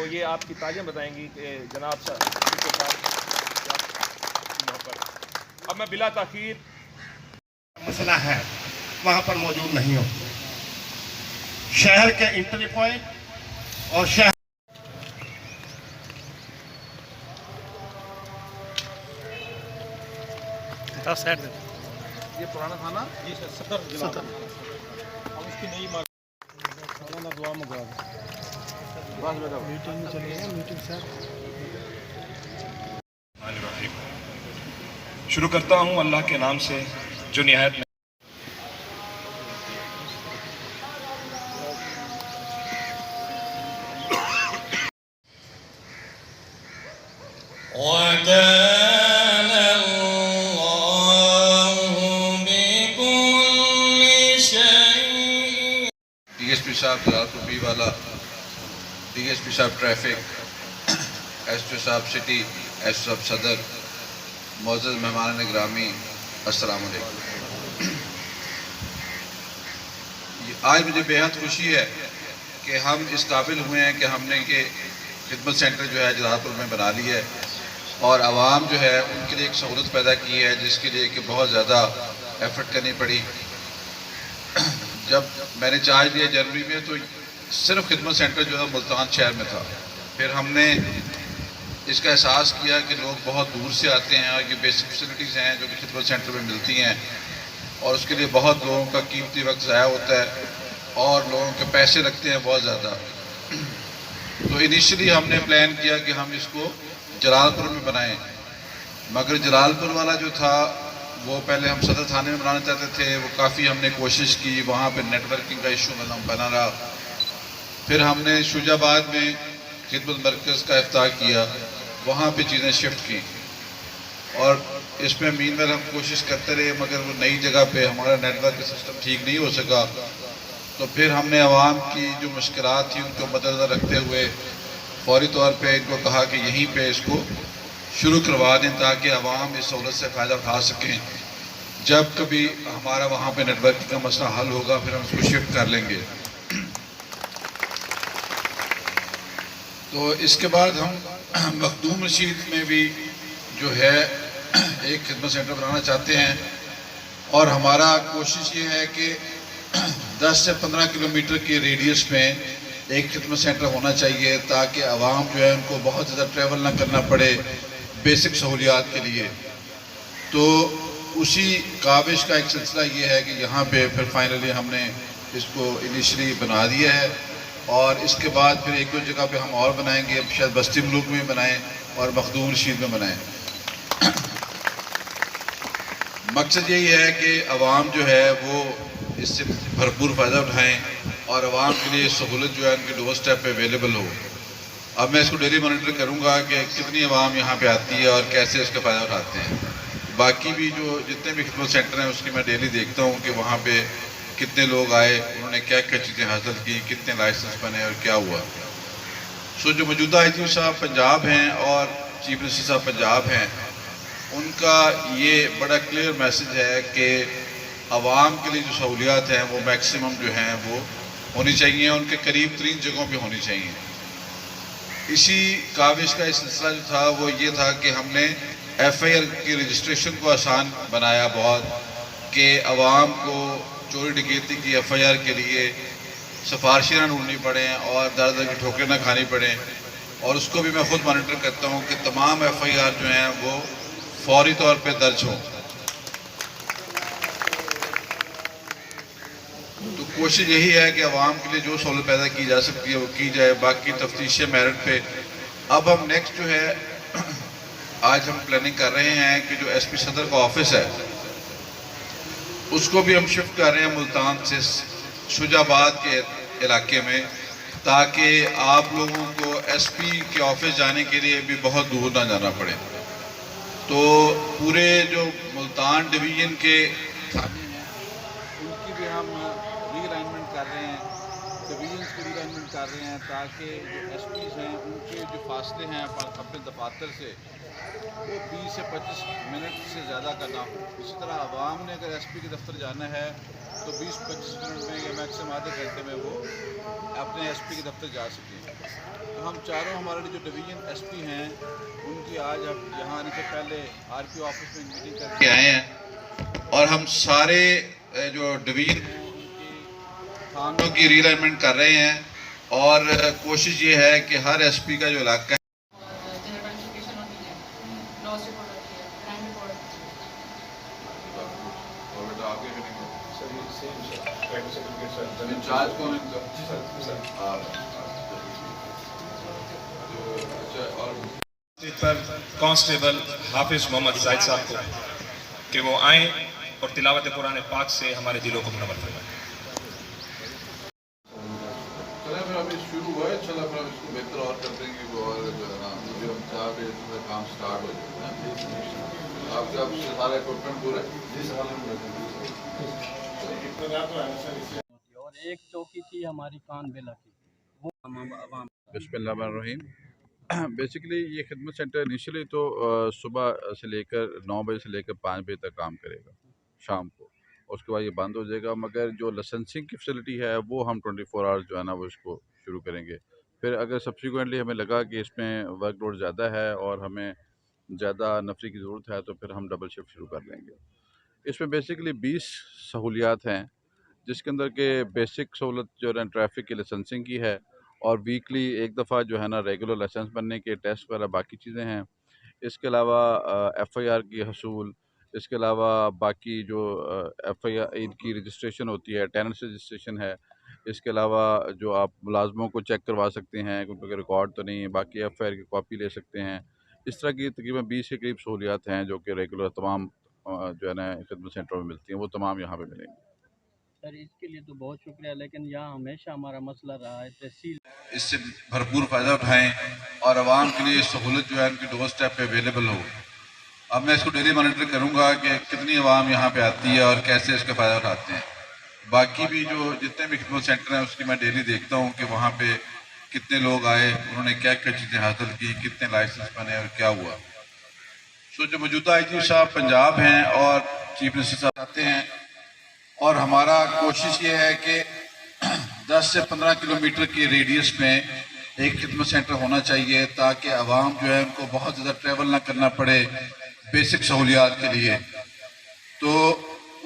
تو یہ آپ کی تعلیم بتائیں گی کہ جناب صاحب اب میں بلا تاخیر مسئلہ ہے وہاں پر موجود نہیں ہو. شہر کے انٹری پوائنٹ اور شہر یہ پرانا تھا نا جی سر 70 ہم اس کی نئی دعا منگوا میٹنگ چلے گا میٹنگ سر. شروع کرتا ہوں اللہ کے نام سے جو نہایت ڈی ایس پی صاحب جلال پور والا، ڈی ایس پی صاحب ٹریفک، ایس پی صاحب سٹی، ایس پی صاحب صدر، معزز مہمان گرامی، السلام علیکم. آج مجھے بےحد خوشی ہے کہ ہم اس قابل ہوئے ہیں کہ ہم نے یہ خدمت سینٹر جو ہے جلال پور میں بنا لی ہے اور عوام جو ہے ان کے لیے ایک سہولت پیدا کی ہے جس کے لیے کہ بہت زیادہ ایفرٹ کرنی پڑی. جب میں نے چارج لیا جنوری میں تو صرف خدمت سینٹر جو ہے ملتان شہر میں تھا. پھر ہم نے اس کا احساس کیا کہ لوگ بہت دور سے آتے ہیں اور یہ بیسک فیسلٹیز ہیں جو کہ خدمت سینٹر میں ملتی ہیں اور اس کے لیے بہت لوگوں کا قیمتی وقت ضائع ہوتا ہے اور لوگوں کے پیسے لگتے ہیں بہت زیادہ. تو انیشلی ہم نے پلان کیا کہ ہم اس کو جلال پور میں بنائیں، مگر جلال پور والا جو تھا وہ پہلے ہم صدر تھانے میں بنانا چاہتے تھے. وہ کافی ہم نے کوشش کی، وہاں پہ نیٹ ورکنگ کا ایشو بنا رہا. پھر ہم نے شجاع آباد میں خدمت مرکز کا افتتاح کیا، وہاں پہ چیزیں شفٹ کی اور اس میں مین ویل ہم کوشش کرتے رہے مگر وہ نئی جگہ پہ ہمارا نیٹ ورک سسٹم ٹھیک نہیں ہو سکا. تو پھر ہم نے عوام کی جو مشکلات تھیں ان کو مد نظر رکھتے ہوئے فوری طور پہ ان کو کہا کہ یہیں پہ اس کو شروع کروا دیں تاکہ عوام اس سہولت سے فائدہ اٹھا سکیں. جب کبھی ہمارا وہاں پہ نیٹ ورکنگ کا مسئلہ حل ہوگا پھر ہم اس کو شفٹ کر لیں گے. تو اس کے بعد ہم مخدوم رشید میں بھی جو ہے ایک خدمت سینٹر بنانا چاہتے ہیں اور ہمارا کوشش یہ ہے کہ 10 سے 15 کلومیٹر کے ریڈیس میں ایک خدمت سینٹر ہونا چاہیے تاکہ عوام جو ہے ان کو بہت زیادہ ٹریول نہ کرنا پڑے بیسک سہولیات کے لیے. تو اسی کاوش کا ایک سلسلہ یہ ہے کہ یہاں پہ پھر فائنلی ہم نے اس کو انیشلی بنا دیا ہے اور اس کے بعد پھر ایک دو جگہ پہ ہم اور بنائیں گے، شاید بستی ملوک میں بنائیں اور مخدوم رشید میں بنائیں. مقصد یہی ہے کہ عوام جو ہے وہ اس سے بھرپور فائدہ اٹھائیں اور عوام کے لیے سہولت جو ہے ان کے ڈور اسٹیپ پہ اویلیبل ہو. اب میں اس کو ڈیلی مانیٹر کروں گا کہ کتنی عوام یہاں پہ آتی ہے اور کیسے اس کا فائدہ اٹھاتے ہیں. باقی بھی جو جتنے بھی خدمت سینٹر ہیں اس کی میں ڈیلی دیکھتا ہوں کہ وہاں پہ کتنے لوگ آئے، انہوں نے کیا کیا چیزیں حاصل کی، کتنے لائسنس بنے اور کیا ہوا. جو موجودہ آئی جی صاحب پنجاب ہیں اور چیف منسٹر صاحب پنجاب ہیں، ان کا یہ بڑا کلیئر میسج ہے کہ عوام کے لیے جو سہولیات ہیں وہ میکسیمم جو ہیں وہ ہونی چاہیے، ان کے قریب ترین جگہوں پہ ہونی چاہیے. اسی کاوش کا ایک سلسلہ جو تھا وہ یہ تھا کہ ہم نے ایف آئی آر کی رجسٹریشن کو آسان بنایا بہت کہ عوام کو چوری ڈکیتی کی ایف آئی آر کے لیے سفارشیں نہ ڈھونڈنی پڑیں اور در در کی ٹھوکریں نہ کھانی پڑیں. اور اس کو بھی میں خود مانیٹر کرتا ہوں کہ تمام ایف آئی آر جو ہیں وہ فوری طور پہ درج ہوں. تو کوشش یہی ہے کہ عوام کے لیے جو سہولت پیدا کی جا سکتی ہے وہ کی جائے. باقی تفتیش میرٹ پہ اب ہم نیکسٹ جو ہے آج ہم پلاننگ کر رہے ہیں کہ جو ایس پی صدر کا آفس ہے اس کو بھی ہم شفٹ کر رہے ہیں ملتان سے شجاع آباد کے علاقے میں تاکہ آپ لوگوں کو ایس پی کے آفس جانے کے لیے بھی بہت دور نہ جانا پڑے. تو پورے جو ملتان ڈویژن کے تھانے ہیں ان کی بھی ہم ری الائنمنٹ کر رہے ہیں، ڈویژنس کی ری الائنمنٹ کر رہے ہیں تاکہ جو ایس پیز ہیں ان کے جو فاصلے ہیں اپنے دفاتر سے وہ 20 سے 25 منٹ سے زیادہ کا نہ ہو. اسی طرح عوام نے اگر ایس پی کے دفتر جانا ہے تو 20-25 منٹ میں یا میکسیمم آدھے گھنٹے میں وہ اپنے ایس پی کے دفتر جا سکیں. تو ہم हम चारों हमारे जो डिवीजन एसपी हैं उनकी आज अब यहाँ आने से पहले आरपीओ ऑफिस में मीटिंग करके आए हैं और हम सारे जो डिवीजन हैं उनकी थानों की रीअलाइनमेंट कर रहे हैं और कोशिश ये है कि हर एसपी का जो इलाका जनरल होती है, लॉस रिपोर्ट होती है, क्राइम रिपोर्ट। इंचार्ज कौन इनका? पर कांस्टेबल हाफिज मोहम्मद जाहिद साहब को कि वो आए और तिलावत कुरान पाक से हमारे दिलों को मुनव्वर फरमाएं। चले फिर अभी शुरू हुआ है, चला फिर इसको बेहतर और कर देंगे वो, और जो है ना मुझे हम 4 बजे से काम स्टार्ट हो जाए। आपके अब सारे इक्विपमेंट पूरे? और एक चौकी थी हमारी कान बेला की, वो आवाम। बिस्मिल्लाहिर्रहमानिर्रहीम। बेसिकली ये खिदमत सेंटर इनिशियली तो सुबह से लेकर 9 बजे से लेकर 5 बजे तक काम करेगा शाम को, उसके बाद ये बंद हो जाएगा। मगर जो लाइसेंसिंग की फैसिलिटी है वो हम 24 आवर्स जो है ना वो इसको शुरू करेंगे। फिर अगर सब्सिक्वेंटली हमें लगा कि इसमें वर्कलोड ज़्यादा है और हमें ज़्यादा नफरी की ज़रूरत है तो फिर हम डबल शिफ्ट शुरू कर लेंगे। इसमें बेसिकली 20 सहूलियात हैं, जिसके अंदर के बेसिक सहूलत जो है ट्रैफिक की लाइसेंसिंग की है, और वीकली एक दफ़ा जो है ना रेगुलर लाइसेंस बनने के टेस्ट वगैरह बाकी चीज़ें हैं। इसके अलावा FIR की हसूल, इसके अलावा बाकी जो FIR की रजिस्ट्रेशन होती है, टेनेंस रजिस्ट्रेशन है, इसके अलावा जो आप मुलाजमों को चेक करवा सकते हैं क्योंकि रिकॉर्ड तो नहीं है, बाकी FIR की कॉपी ले सकते हैं। इस तरह की तकरीबन 20 के करीब सहूलियात हैं जो कि रेगुलर तमाम जो है ना खिदमत सेंटरों में मिलती हैं, वो तमाम यहाँ पे मिलेंगी। सर इसके लिए तो बहुत शुक्रिया, लेकिन यहाँ हमेशा हमारा मसला रहा है तहसील। इससे भरपूर फ़ायदा उठाएं और आवाम के लिए सहूलत जो है उनकी डोर स्टेप पे अवेलेबल हो। अब मैं इसको डेली मॉनिटर करूँगा कि कितनी आवाम यहाँ पे आती है और कैसे इसका फ़ायदा उठाते हैं। बाकी भी जो जितने भी खिदमत सेंटर हैं उसकी मैं डेली देखता हूँ कि वहाँ पे कितने लोग आए, उन्होंने क्या क्या चीज़ें हासिल की, कितने लाइसेंस बने और क्या हुआ। सो जो मौजूदा IG साहब पंजाब हैं और चीफ मिनिस्टर साहब आते हैं, और हमारा कोशिश ये है कि 10 से 15 किलोमीटर के रेडियस में एक खिदमत सेंटर होना चाहिए ताकि आवाम जो है उनको बहुत ज़्यादा ट्रैवल ना करना पड़े बेसिक सहूलियात के लिए। तो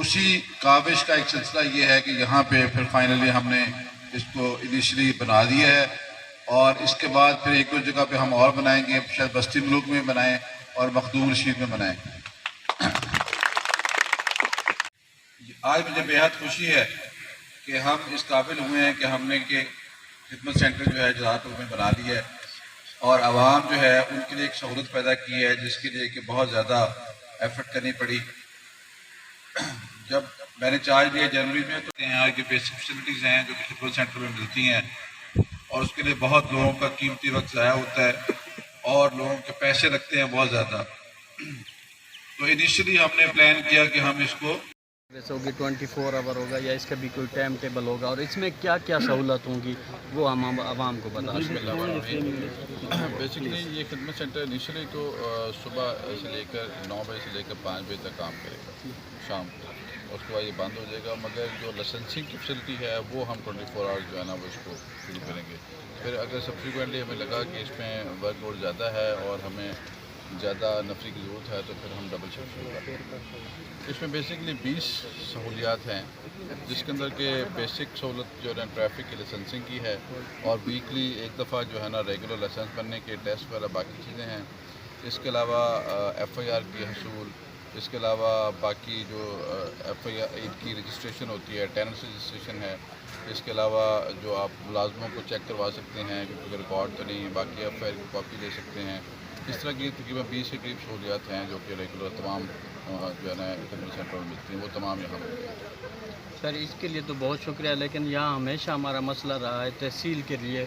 उसी काविश का एक सिलसिला ये है कि यहाँ पे फिर फाइनली हमने इसको इनिशियली बना दिया है, और इसके बाद फिर एक दो जगह पे हम और बनाएंगे, शायद बस्ती मुल्क में बनाएं और मखदूम रशीद में बनाएं। आज मुझे बेहद खुशी है कि हम इस काबिल हुए हैं कि हमने के खिदमत सेंटर जो है जरापुर में बना लिया है, और आवाम जो है उनके लिए एक सहूलत पैदा की है जिसके लिए कि बहुत ज़्यादा एफर्ट करनी पड़ी। जब मैंने चार्ज लिया जनवरी में, तो यहाँ की बेसिक फैसिलिटीज़ हैं जो कि खिदमत सेंटर में मिलती हैं, और उसके लिए बहुत लोगों का कीमती वक्त ज़ाया होता है और लोगों के पैसे लगते हैं बहुत ज़्यादा। तो इनिशियली हमने प्लान किया कि हम इसको जैसे होगी 24 आवर होगा या इसका भी कोई टाइम टेबल होगा, और इसमें क्या क्या सहूलत होंगी वो हम आवाम को बता दें। बेसिकली ये खिदमत सेंटर इनिशियली तो सुबह से लेकर 9 बजे से लेकर 5 बजे तक काम करेगा शाम को, उसके बाद ये बंद हो जाएगा। मगर जो लाइसेंसिंग की फैसिलिटी है वो हम 24 आवर्स जो है ना वो इसको शुरू करेंगे। फिर अगर सब्सिक्वेंटली हमें लगा कि इसमें वर्कलोड ज़्यादा है और हमें ज़्यादा नफरी की ज़रूरत है तो फिर हम डबल शिफ्ट शुरू करेंगे। इसमें बेसिकली 20 सहूलियात हैं, जिसके अंदर के बेसिक सहूलत जो है ट्रैफिक की लाइसेंसिंग की है, और वीकली एक दफ़ा जो है ना रेगुलर लाइसेंस बनने के टेस्ट वगैरह बाकी चीज़ें हैं। इसके अलावा FIR की हसूल, इसके अलावा बाकी जो FIR की रजिस्ट्रेशन होती है, टेनेंस रजिस्ट्रेशन है, इसके अलावा जो आप मुलाजमों को चेक करवा सकते हैं क्योंकि रिकॉर्ड तो नहीं है, बाकी FIR की कॉपी ले सकते हैं। इस तरह की तकरीबन 20 के करीब सहूलियात हैं जो कि रेगुलर तमाम जो है ना खिदमत सेंटर में मिलती हैं, वो तमाम यहाँ मिलती सर इसके लिए तो बहुत शुक्रिया, लेकिन यहाँ हमेशा हमारा मसला रहा है तहसील के लिए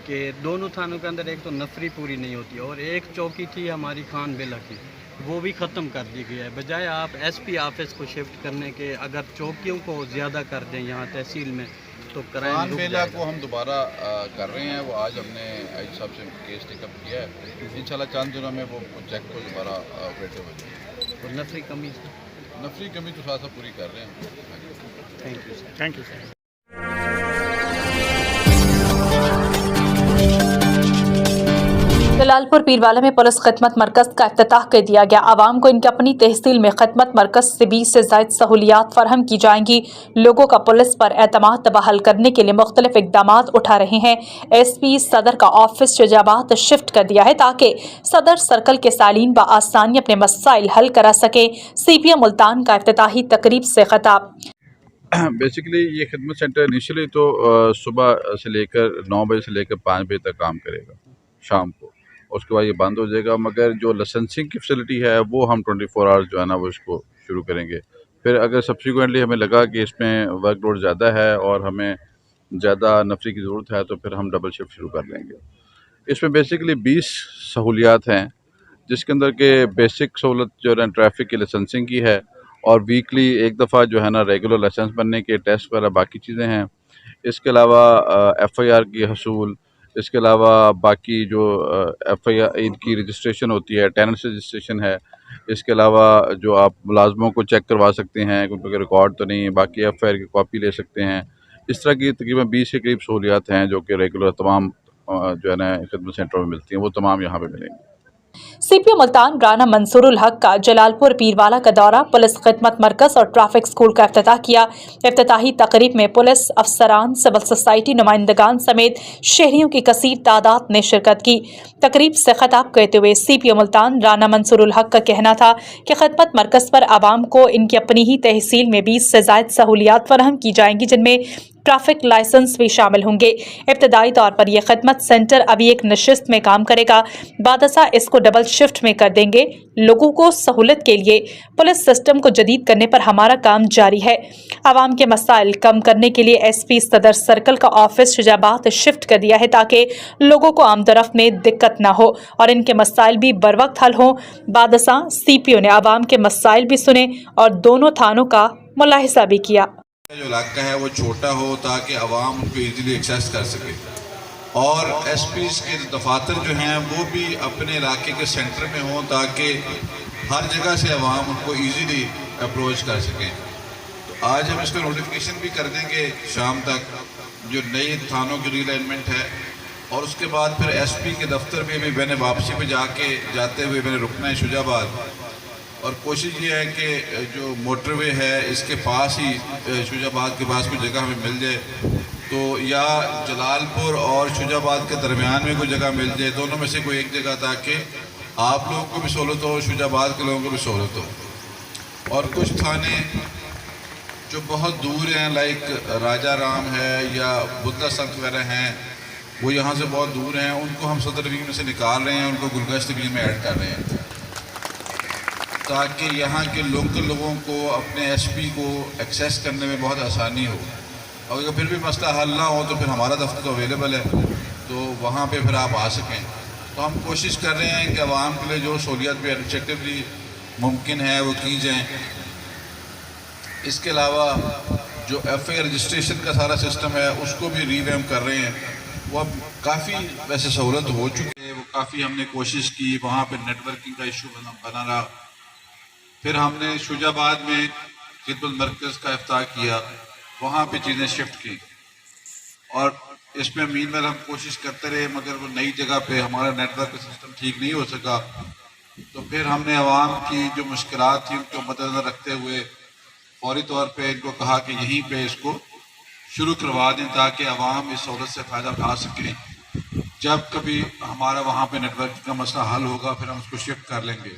कि दोनों थानों के अंदर एक तो नफरी पूरी नहीं होती, और एक चौकी थी हमारी खान बेला की, वो भी ख़त्म कर दी गई है। बजाय आप SP ऑफिस को शिफ्ट करने के अगर चौकियों को ज़्यादा कर दें यहाँ तहसील में तो खान बेला को हम दोबारा कर रहे हैं। वो आज हमने IG साहब से केस टेकअप किया है, इंशाल्लाह चंद दिनों में वो चेक को दोबारा ऑपरेटिव हो जाएगी। और नफरी कमी तो साथ पूरी कर रहे हैं। Thank you sir. Jalalpur Pirwala में पुलिस खिदमत मरकज का इफ्तिताह कर दिया गया। आवाम को इनकी अपनी तहसील में खिदमत मरकज से 20 से ज़ायद सहूलियात फराहम की जाएंगी। लोगों का पुलिस पर एतमाद बहाल करने के लिए मुख्तलिफ इकदाम उठा रहे हैं। SP सदर का ऑफिस शुजाबाद शिफ्ट कर दिया है ताकि सदर सर्कल के सालीन बआसानी अपने मसाइल हल करा सके। CPM मुल्तान का इफ्तिताही तकरीब से खिताब। बेसिकली ये खिदमत सेंटर इनिशियली तो सुबह से लेकर 9 बजे से लेकर 5 बजे तक काम करेगा शाम को, उसके बाद ये बंद हो जाएगा। मगर जो लाइसेंसिंग की फैसिलिटी है वो हम 24 आवर्स जो है ना वो इसको शुरू करेंगे। फिर अगर सब्सिक्वेंटली हमें लगा कि इसमें वर्कलोड ज़्यादा है और हमें ज़्यादा नफरी की ज़रूरत है तो फिर हम डबल शिफ्ट शुरू कर लेंगे। इसमें बेसिकली 20 सहूलियात हैं जिसके अंदर के बेसिक सहूलत जो है ट्रैफिक की लाइसेंसिंग की है और वीकली एक दफ़ा जो है ना रेगुलर लाइसेंस बनने के टेस्ट वगैरह बाकी चीज़ें हैं। इसके अलावा FIR की हसूल, इसके अलावा बाकी जो FIR की रजिस्ट्रेशन होती है, टेनेंस रजिस्ट्रेशन है। इसके अलावा जो आप मुलाजमों को चेक करवा सकते हैं क्योंकि रिकॉर्ड तो नहीं है, बाकी FIR की कॉपी ले सकते हैं। इस तरह की तकरीबन 20 के करीब सहूलियात हैं जो कि रेगुलर तमाम जो है ना खिदमत सेंटरों में मिलती हैं, वो तमाम यहाँ पे मिलेंगी। CPM मुल्तान राना मंसूरुल हक का जलालपुर पीरवाला का दौरा, पुलिस खिदमत मरकज और ट्रैफिक स्कूल का इफ्तिताह किया। इफ्तिताही तकरीब में पुलिस अफसरान, सिविल सोसाइटी नुमाइंदगान समेत शहरियों की कसीर तादाद ने शिरकत की। तकरीब से खिताब करते हुए CPM मुल्तान राना मंसूरुल हक का कहना था कि खिदमत मरकज पर आवाम को इनकी अपनी ही तहसील में 20 से ज़ायद सहूलियात फराहम की जाएंगी जिनमें ट्रैफिक लाइसेंस भी शामिल होंगे। इब्तदाई तौर पर यह खिदमत सेंटर अभी एक नशिस्त में काम करेगा, बादशा इसको डबल शिफ्ट में कर देंगे। लोगों को सहूलत के लिए पुलिस सिस्टम को जदीद करने पर हमारा काम जारी है। आवाम के मसाइल कम करने के लिए SP सदर सर्कल का ऑफिस शुजाबाद शिफ्ट कर दिया है ताकि लोगों को आमदरफ्त में दिक्कत ना हो और इनके मसाइल भी बर वक्त हल हों। बादशा CPO ने आवाम के मसाइल भी सुने और दोनों थानों का मुलाहिजा भी किया। जो इलाका है वो छोटा हो ताकि आवाम उनको ईजीली एक्सेस कर सके और SPs के दफातर जो हैं वो भी अपने इलाके के सेंटर में हों ताकि हर जगह से आवाम उनको ईजीली अप्रोच कर सकें। तो आज हम इसको नोटिफिकेशन भी कर देंगे शाम तक जो नई थानों की रीअलाइनमेंट है और उसके बाद फिर SP के दफ्तर में भी मैंने वापसी पे जाते हुए मैंने रुकना है शुजाबाद और कोशिश ये है कि जो मोटरवे है इसके पास ही शुजाबाद के पास कोई जगह हमें मिल जाए तो या जलालपुर और शुजाबाद के दरमियान में कोई जगह मिल जाए, दोनों में से कोई एक जगह ताकि आप लोगों को भी सहूलत हो, शुजाबाद के लोगों को भी सहूलत हो। और कुछ थाने जो बहुत दूर हैं लाइक राजा राम है या बुद्धा संत वगैरह हैं वो यहाँ से बहुत दूर हैं, उनको हम सदर डिवीजन में से निकाल रहे हैं, उनको गुलगश्त डिवीजन में ऐड कर रहे हैं ताकि यहाँ के लोकल लोगों को अपने SP को एक्सेस करने में बहुत आसानी हो। और अगर फिर भी मसला हल ना हो तो फिर हमारा दफ्तर तो अवेलेबल है तो वहाँ पे फिर आप आ सकें। तो हम कोशिश कर रहे हैं कि आवाम के लिए जो सहूलियत भी एडमिनिस्ट्रेटिवली मुमकिन है वो की जाएँ। इसके अलावा जो FIR रजिस्ट्रेशन का सारा सिस्टम है उसको भी रीवैम्प कर रहे हैं, वो अब काफ़ी वैसे सहूलत हो चुकी है, वो काफ़ी हमने कोशिश की, वहाँ पर नेटवर्किंग का इशू बना रहा। फिर हमने शुजाबाद में खिदमत मरकज़ का इफ्ताह किया, वहाँ पे चीज़ें शिफ्ट की और इसमें मीनवेल हम कोशिश करते रहे मगर वो नई जगह पे हमारा नेटवर्क का सिस्टम ठीक नहीं हो सका। तो फिर हमने आवाम की जो मुश्किलात थी उनको मद्देनज़र रखते हुए फौरी तौर पे इनको कहा कि यहीं पे इसको शुरू करवा दें ताकि आवाम इस सहूलत से फ़ायदा उठा सकें। जब कभी हमारा वहाँ पे नेटवर्क का मसला हल होगा फिर हम उसको शिफ्ट कर लेंगे।